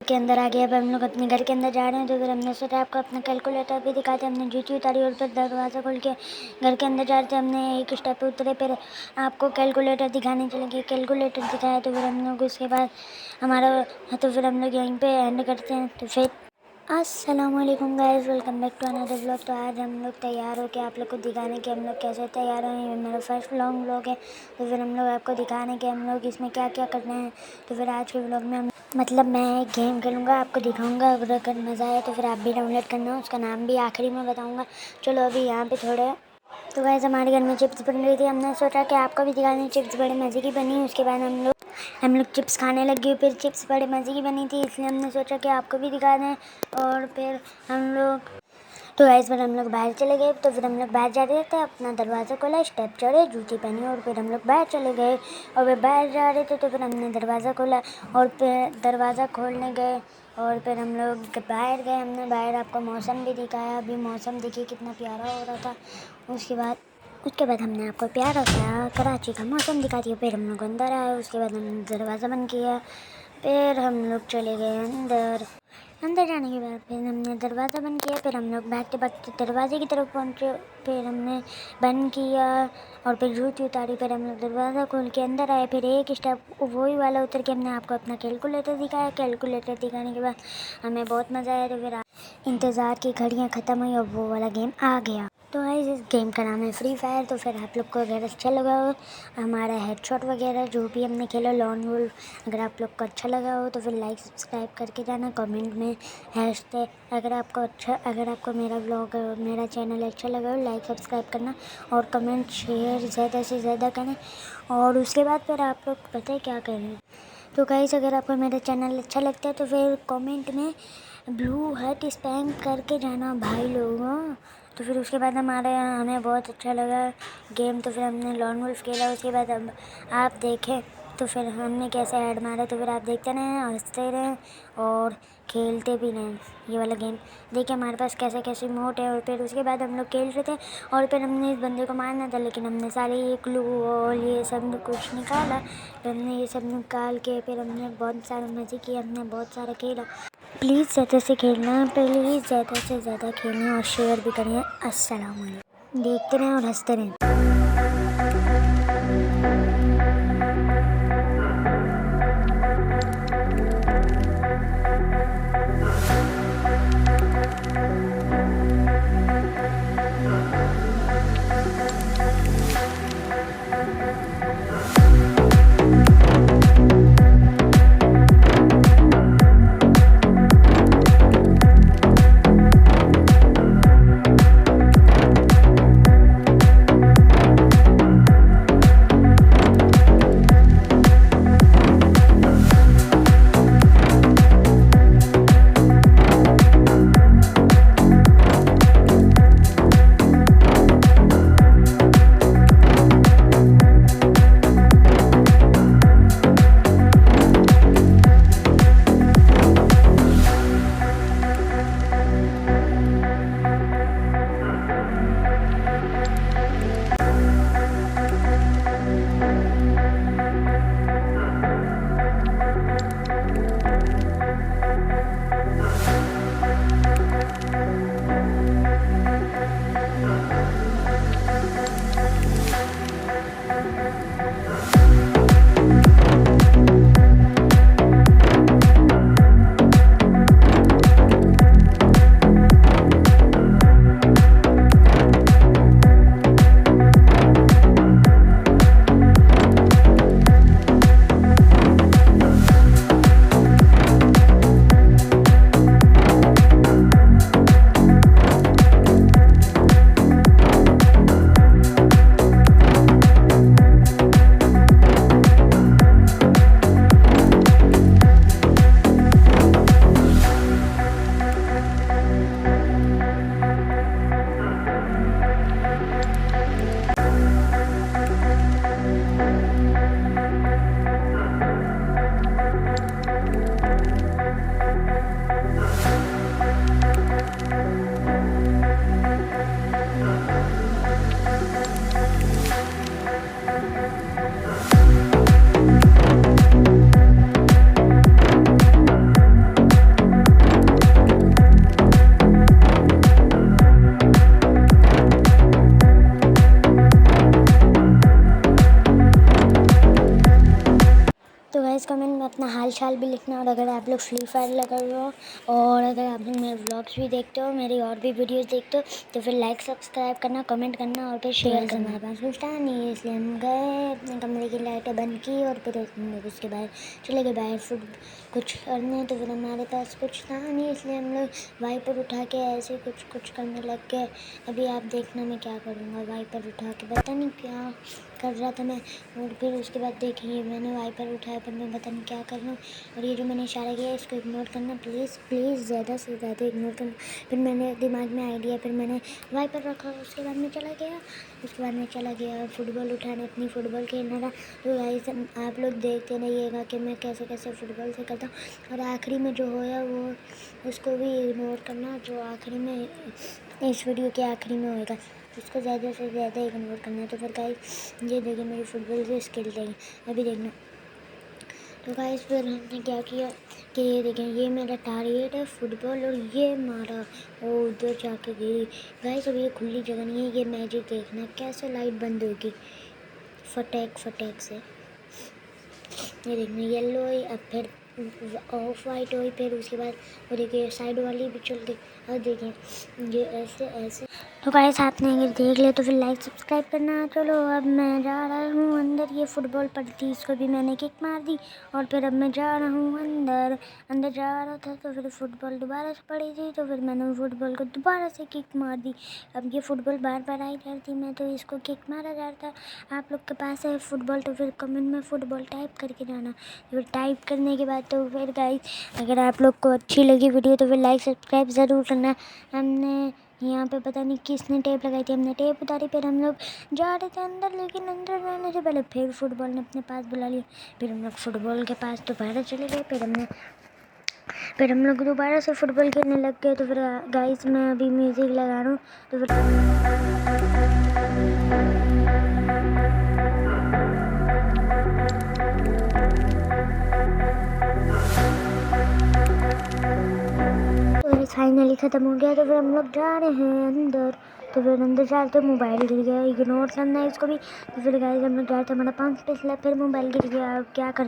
के अंदर आ गए। अब हम लोग अपने घर के अंदर जा रहे हैं, तो फिर हमने सोचा आपको अपना कैलकुलेटर भी दिखाते। हमने जूती उतारी और फिर दरवाज़ा खोल के घर के अंदर जा रहे थे। हमने एक स्टेप पे उतरे, फिर आपको कैलकुलेटर दिखाने चले गए। कैलकुलेटर दिखाया तो फिर हम लोग उसके बाद तो फिर हम लोग यहीं पे एंड करते हैं। तो फिर अस्सलामुअलैकुम guys, welcome back to another vlog. तो आज हम लोग तैयार हो के आप लोग को दिखाने के हम लोग कैसे तैयार हैं। ये मेरा फर्स्ट लॉन्ग व्लॉग है, तो फिर हम लोग आपको दिखाने के हम लोग इसमें क्या क्या करना है। तो फिर आज के व्लॉग में मैं एक गेम खेलूँगा, आपको दिखाऊँगा। अगर मज़ा आए तो फिर आप भी डाउनलोड करना, उसका नाम भी आखिरी में बताऊँगा। चलो अभी यहाँ पे थोड़े तो गाइस हमारे घर में चिप्स बन रही थी। हमने सोचा कि आपको भी दिखा दें। चिप्स बड़े मज़े की बनी। उसके बाद हम लोग चिप्स खाने लग गए। फिर चिप्स बड़े मज़े की बनी थी, इसलिए हमने सोचा कि आपको भी दिखा दें। और फिर तो गाइस फिर हम लोग बाहर चले गए। तो फिर हम लोग बाहर जा रहे थे, अपना दरवाज़ा खोला, स्टेप चढ़े, जूती पहनी और फिर हम लोग बाहर चले गए। और फिर बाहर जा रहे थे तो फिर हमने दरवाज़ा खोला और फिर दरवाज़ा खोलने गए और फिर हम लोग बाहर गए। हमने बाहर आपको मौसम भी दिखाया। अभी मौसम देखिए कितना प्यारा हो रहा था। उसके बाद हमने आपको प्यारा सा कराची का मौसम दिखा दिया। फिर हम लोग अंदर आए, उसके बाद हमने दरवाज़ा बंद किया। फिर हम लोग चले गए अंदर जाने के बाद फिर हमने दरवाज़ा बंद किया। फिर हम लोग भागते भागते दरवाजे की तरफ पहुँचे। फिर हमने बंद किया और फिर जूती उतारी। फिर हम लोग दरवाज़ा खोल के अंदर आए। फिर एक स्टेप वही वाला उतर के हमने आपको अपना कैलकुलेटर दिखाया। कैलकुलेटर दिखाने के बाद हमें बहुत मज़ा आया। तो फिर इंतज़ार की घड़ियाँ ख़त्म हुई और वो वाला गेम आ गया। तो गाइस इस गेम का नाम है फ्री फायर। तो फिर आप लोग को अगर अच्छा लगा हो हमारा हेडशॉट वगैरह जो भी हमने खेला लॉन वुल्फ, अगर आप लोग को अच्छा लगा हो तो फिर लाइक सब्सक्राइब करके जाना। कमेंट में अगर आपको मेरा व्लॉग मेरा चैनल अच्छा लगा हो लाइक सब्सक्राइब करना और कमेंट शेयर ज़्यादा से ज़्यादा करें। और उसके बाद फिर आप लोग पता है क्या करें। तो गाइस अगर आपको मेरा चैनल अच्छा लगता है तो फिर कमेंट में ब्लू हार्ट स्पैम करके जाना भाई लोगों। तो फिर उसके बाद हमें बहुत अच्छा लगा गेम। तो फिर हमने लॉन वुल्फ खेला। उसके बाद अब आप देखें तो फिर हमने कैसे ऐड मारा। तो फिर आप देखते रहें, हंसते रहें और खेलते भी रहें ये वाला गेम। देखिए हमारे पास कैसे कैसे मोड है। और फिर उसके बाद हम लोग खेल रहे थे और फिर हमने इस बंदे को मारना था, लेकिन हमने सारे ये क्लू और ये सब कुछ निकाला। फिर हमने ये सब निकाल के फिर हमने बहुत सारे मज़े किए, हमने बहुत सारा खेला। प्लीज़ ज़्यादा से खेलना, प्लीज़ ज़्यादा से ज़्यादा खेलें और शेयर भी करें। अस्सलाम वालेकुम। देखते रहें और हंसते रहें। अपना हाल चाल भी लिखना। और अगर आप लोग फ्री फायर लगा हुए हो और अगर आप लोग मेरे व्लॉग्स भी देखते हो, मेरी और भी वीडियोस देखते हो, तो फिर लाइक सब्सक्राइब करना, कमेंट करना और फिर शेयर करना। हमारे पास कुछ था नहीं, इसलिए हम गए अपने कमरे की लाइटें बंद की और फिर उसके बाद चले गए बाहर फुट कुछ करने। तो फिर हमारे पास कुछ था नहीं, इसलिए हम लोग वाइपर उठा के ऐसे कुछ करने लग गए। अभी आप देखना मैं क्या करूँगा। वाइपर उठा के पता नहीं क्या कर रहा था मैं, और फिर उसके बाद देखिए मैंने वाइपर उठाया पर मैं पता नहीं क्या कर रहा हूँ। और ये जो मैंने इशारा किया इसको इग्नोर करना प्लीज़ प्लीज़, ज़्यादा से ज़्यादा इग्नोर करना। फिर मैंने दिमाग में आइडिया, फिर मैंने वाइपर रखा, उसके बाद मैं चला गया फुटबॉल उठाने, अपनी फ़ुटबॉल खेलने का। तो गाइस आप लोग देखते रहिएगा कि मैं कैसे कैसे फ़ुटबॉल से करता हूँ। और आखिरी में जो होया वो उसको भी इग्नोर करना, जो आखिरी में इस वीडियो के आखिरी में होएगा उसको ज़्यादा से ज़्यादा इग्नोर करना। तो फिर गाइस ये देखिए मेरी फुटबॉल से स्किल देखिए, अभी देखना। तो गाइस फिर हमने क्या किया कि ये देखें, ये मेरा टारगेट है फुटबॉल और ये मारा और उधर जाके गिरी। गाइस अब ये खुली जगह नहीं है, ये मैजिक देखना कैसे लाइट बंद होगी फटेक से। ये देखना येलो हुई, अब फिर ऑफ वाइट हुई, फिर उसके बाद वो देखिए साइड वाली भी चल गई। और देखें ये ऐसे। तो गाइस आपने अगर देख लिया तो फिर लाइक सब्सक्राइब करना। चलो अब मैं जा रहा हूँ अंदर, ये फुटबॉल पड़ी थी इसको भी मैंने किक मार दी। और फिर अब मैं जा रहा हूँ अंदर जा रहा था तो फिर फुटबॉल दोबारा से पड़ी थी, तो फिर मैंने फुटबॉल को दोबारा से किक मार दी। अब ये फुटबॉल बार बार आई जाती, मैं तो इसको किक मारा जाता। आप लोग के पास है फुटबॉल तो फिर कमेंट में फुटबॉल टाइप करके जाना। फिर टाइप करने के बाद तो फिर गाइस अगर आप लोग को अच्छी लगी वीडियो तो फिर लाइक सब्सक्राइब ज़रूर करना। हमने यहाँ पे पता नहीं किसने टेप लगाई थी, हमने टेप उतारी, फिर हम लोग जा रहे थे अंदर, लेकिन अंदर जाने से पहले फिर फुटबॉल ने अपने पास बुला लिया। फिर हम लोग फुटबॉल के पास दोबारा चले गए, फिर हम लोग दोबारा से फुटबॉल खेलने लग गए। तो फिर गाइस मैं अभी म्यूज़िक लगा रहा हूँ तो फिर फाइनली ख़त्म हो गया। तो फिर हम लोग जा रहे हैं अंदर, तो फिर अंदर जा रहे थे मोबाइल गिर गया, इग्नोर करना है इसको भी। तो फिर गाइस हम लोग जा रहे थे, हमारा 5 फिसला, फिर मोबाइल गिर गया। अब क्या कर